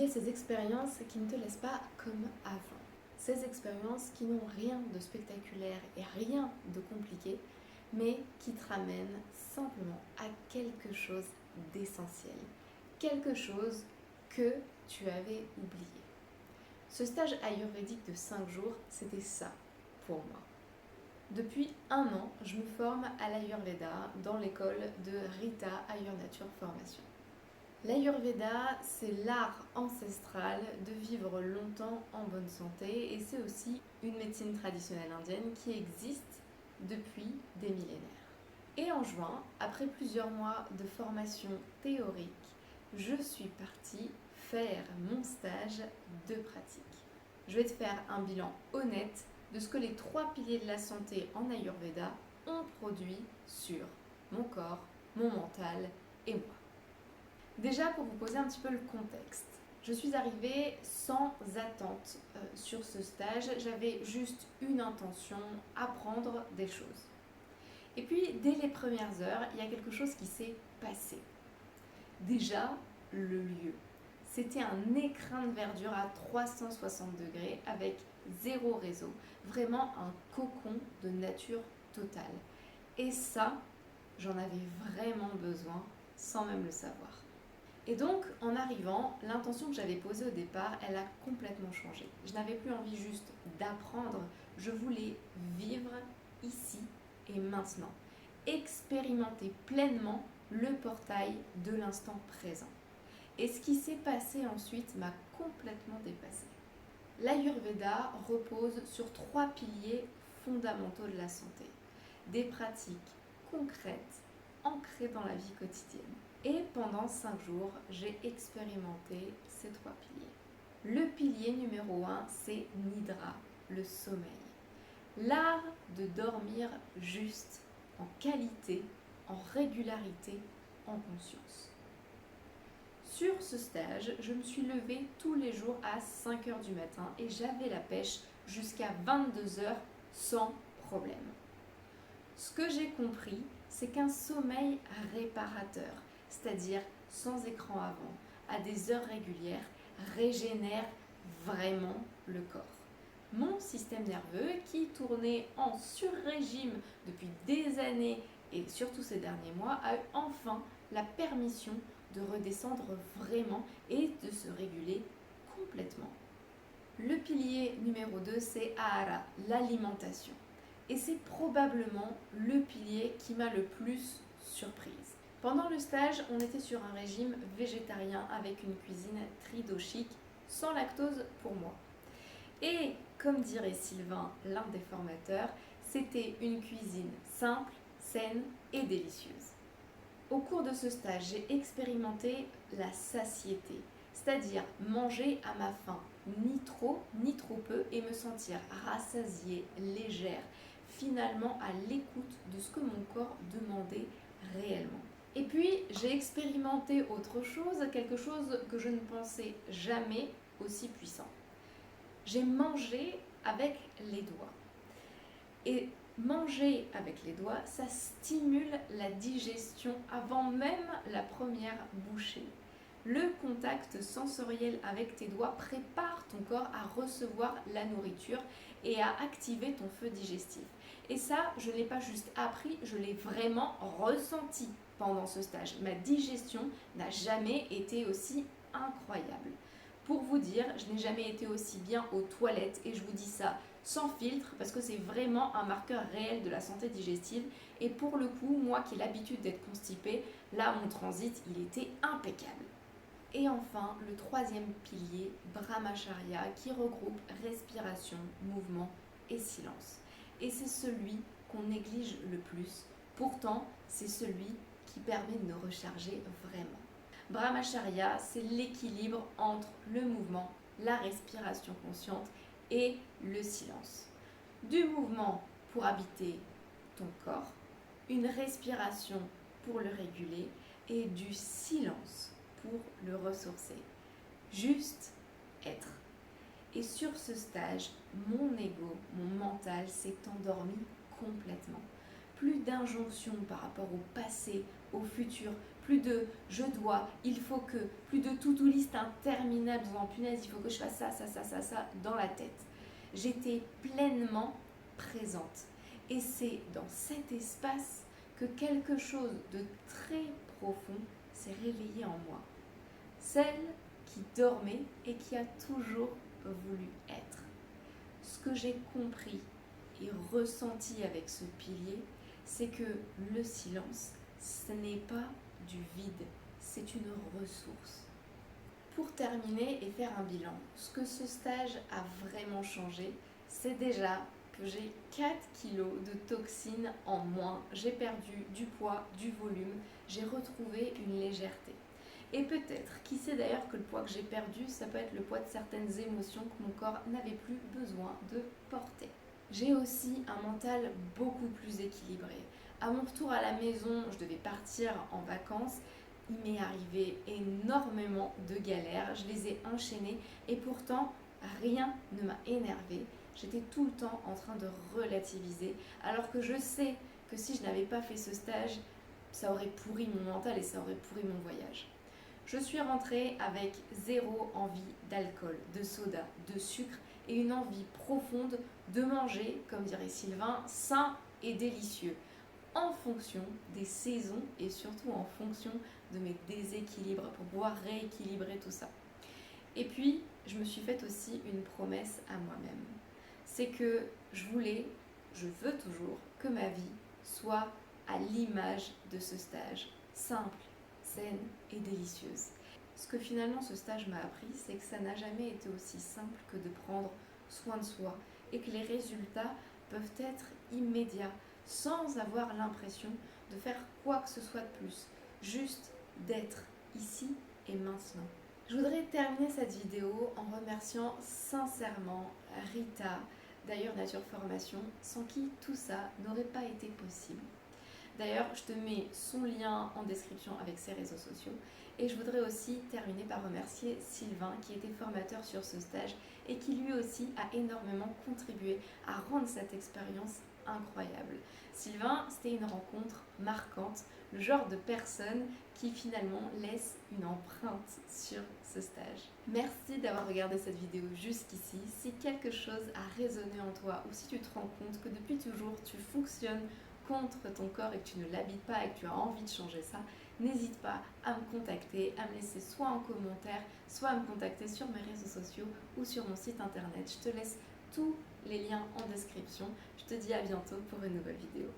créer ces expériences qui ne te laissent pas comme avant. Ces expériences qui n'ont rien de spectaculaire et rien de compliqué, mais qui te ramènent simplement à quelque chose d'essentiel. Quelque chose que tu avais oublié. Ce stage ayurvédique de 5 jours, c'était ça pour moi. Depuis 1 an, je me forme à l'Ayurveda dans l'école de Rita Ayur Nature Formation. L'Ayurveda, c'est l'art ancestral de vivre longtemps en bonne santé et c'est aussi une médecine traditionnelle indienne qui existe depuis des millénaires. Et en juin, après plusieurs mois de formation théorique, je suis partie faire mon stage de pratique. Je vais te faire un bilan honnête de ce que les 3 piliers de la santé en Ayurveda ont produit sur mon corps, mon mental et moi. Déjà, pour vous poser un petit peu le contexte, je suis arrivée sans attente sur ce stage. J'avais juste une intention, apprendre des choses. Et puis, dès les premières heures, il y a quelque chose qui s'est passé. Déjà, le lieu. C'était un écrin de verdure à 360 degrés avec 0 réseau. Vraiment un cocon de nature totale. Et ça, j'en avais vraiment besoin sans même le savoir. Et donc, en arrivant, l'intention que j'avais posée au départ, elle a complètement changé. Je n'avais plus envie juste d'apprendre, je voulais vivre ici et maintenant. Expérimenter pleinement le portail de l'instant présent. Et ce qui s'est passé ensuite m'a complètement dépassée. L'Ayurveda repose sur 3 piliers fondamentaux de la santé. Des pratiques concrètes, ancrées dans la vie quotidienne. Et pendant 5 jours, j'ai expérimenté ces 3 piliers. Le pilier numéro 1, c'est Nidra, le sommeil. L'art de dormir juste, en qualité, en régularité, en conscience. Sur ce stage, je me suis levée tous les jours à 5 h du matin et j'avais la pêche jusqu'à 22 h sans problème. Ce que j'ai compris, c'est qu'un sommeil réparateur, c'est-à-dire sans écran avant, à des heures régulières, régénère vraiment le corps. Mon système nerveux, qui tournait en sur-régime depuis des années et surtout ces derniers mois, a eu enfin la permission de redescendre vraiment et de se réguler complètement. Le pilier numéro 2, c'est Ahara, l'alimentation. Et c'est probablement le pilier qui m'a le plus surprise. Pendant le stage, on était sur un régime végétarien avec une cuisine tridoshique, sans lactose pour moi. Et comme dirait Sylvain, l'un des formateurs, c'était une cuisine simple, saine et délicieuse. Au cours de ce stage, j'ai expérimenté la satiété, c'est-à-dire manger à ma faim, ni trop peu, et me sentir rassasiée, légère, finalement à l'écoute de ce que mon corps demandait réellement. Et puis, j'ai expérimenté autre chose, quelque chose que je ne pensais jamais aussi puissant. J'ai mangé avec les doigts. Et manger avec les doigts, ça stimule la digestion avant même la première bouchée. Le contact sensoriel avec tes doigts prépare ton corps à recevoir la nourriture et à activer ton feu digestif. Et ça, je ne l'ai pas juste appris, je l'ai vraiment ressenti pendant ce stage. Ma digestion n'a jamais été aussi incroyable. Pour vous dire, je n'ai jamais été aussi bien aux toilettes et je vous dis ça sans filtre parce que c'est vraiment un marqueur réel de la santé digestive. Et pour le coup, moi qui ai l'habitude d'être constipée, là mon transit il était impeccable. Et enfin, le 3e pilier, Brahmacharya, qui regroupe respiration, mouvement et silence. Et c'est celui qu'on néglige le plus. Pourtant, c'est celui qui permet de nous recharger vraiment. Brahmacharya, c'est l'équilibre entre le mouvement, la respiration consciente et le silence. Du mouvement pour habiter ton corps, une respiration pour le réguler et du silence pour le ressourcer. Juste être. Et sur ce stage, mon ego, mon mental s'est endormi complètement. plus d'injonctions par rapport au passé, au futur, plus de je dois, il faut que, plus de to-do list interminable en punaise, il faut que je fasse ça, ça, ça, ça, ça dans la tête. J'étais pleinement présente. Et c'est dans cet espace que quelque chose de très profond s'est réveillé en moi. Celle qui dormait et qui a toujours voulu être. Ce que j'ai compris et ressenti avec ce pilier, c'est que le silence, ce n'est pas du vide, c'est une ressource. Pour terminer et faire un bilan, ce que ce stage a vraiment changé, c'est déjà que j'ai 4 kilos de toxines en moins. J'ai perdu du poids, du volume, j'ai retrouvé une légèreté. Et peut-être, qui sait d'ailleurs que le poids que j'ai perdu, ça peut être le poids de certaines émotions que mon corps n'avait plus besoin de porter. J'ai aussi un mental beaucoup plus équilibré. À mon retour à la maison, je devais partir en vacances. Il m'est arrivé énormément de galères, je les ai enchaînées et pourtant rien ne m'a énervée. J'étais tout le temps en train de relativiser alors que je sais que si je n'avais pas fait ce stage, ça aurait pourri mon mental et ça aurait pourri mon voyage. Je suis rentrée avec zéro envie d'alcool, de soda, de sucre et une envie profonde de manger, comme dirait Sylvain, sain et délicieux, en fonction des saisons et surtout en fonction de mes déséquilibres pour pouvoir rééquilibrer tout ça. Et puis, je me suis faite aussi une promesse à moi-même. C'est que je veux toujours que ma vie soit à l'image de ce stage, simple, saine et délicieuse. Ce que finalement ce stage m'a appris, c'est que ça n'a jamais été aussi simple que de prendre soin de soi et que les résultats peuvent être immédiats sans avoir l'impression de faire quoi que ce soit de plus, juste d'être ici et maintenant. Je voudrais terminer cette vidéo en remerciant sincèrement Rita, d'ailleurs Nature Formation, sans qui tout ça n'aurait pas été possible. D'ailleurs, je te mets son lien en description avec ses réseaux sociaux. Et je voudrais aussi terminer par remercier Sylvain qui était formateur sur ce stage et qui lui aussi a énormément contribué à rendre cette expérience incroyable. Sylvain, c'était une rencontre marquante, le genre de personne qui finalement laisse une empreinte sur ce stage. Merci d'avoir regardé cette vidéo jusqu'ici. Si quelque chose a résonné en toi ou si tu te rends compte que depuis toujours tu fonctionnes contre ton corps et que tu ne l'habites pas et que tu as envie de changer ça, n'hésite pas à me contacter, à me laisser soit en commentaire, soit à me contacter sur mes réseaux sociaux ou sur mon site internet. Je te laisse tous les liens en description. Je te dis à bientôt pour une nouvelle vidéo.